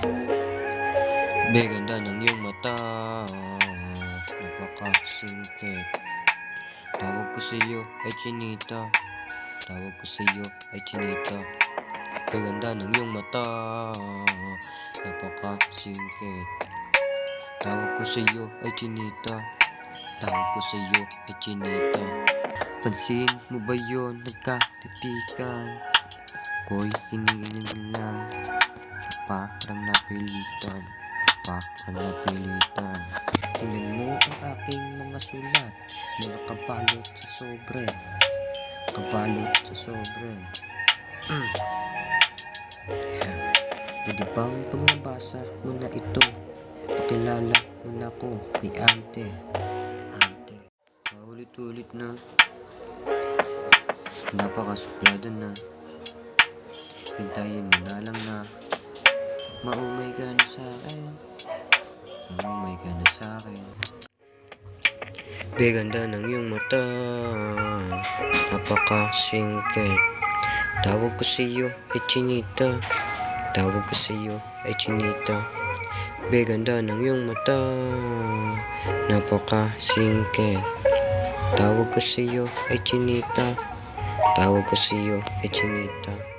Beganda ng iyong mata, napakasingkit. Tawag ko sa iyo ay chinita. Tawag ko sa iyo ay chinita. Beganda ng iyong mata, napakasingkit. Tawag ko sa iyo ay chinita. Tawag ko sa iyo ay chinita. Pansin mo ba yun, nagkatitikan? Ko'y hinihiling lang, parang napilitan. Parang napilitan. Tingnan mo ang aking mga sulat na nakabalot sa sobre. Nakabalot sa sobre. Pwede bang pag nabasa mo na ito, pakilala mo na ko kay ante. Ante, paulit-ulit na, napakasuplado na. Hintayin mo na lang na maumay ka na sa akin. Maumay ka na sa akin. Beganda ng iyong mata, napakasingkit. Tawag ko sa iyo ay chinita. Tawag ko sa iyo ay chinita. Beganda ng iyong mata, napakasingkit. Tawag ko sa iyo ay chinita. Tawag ko sa iyo ay chinita.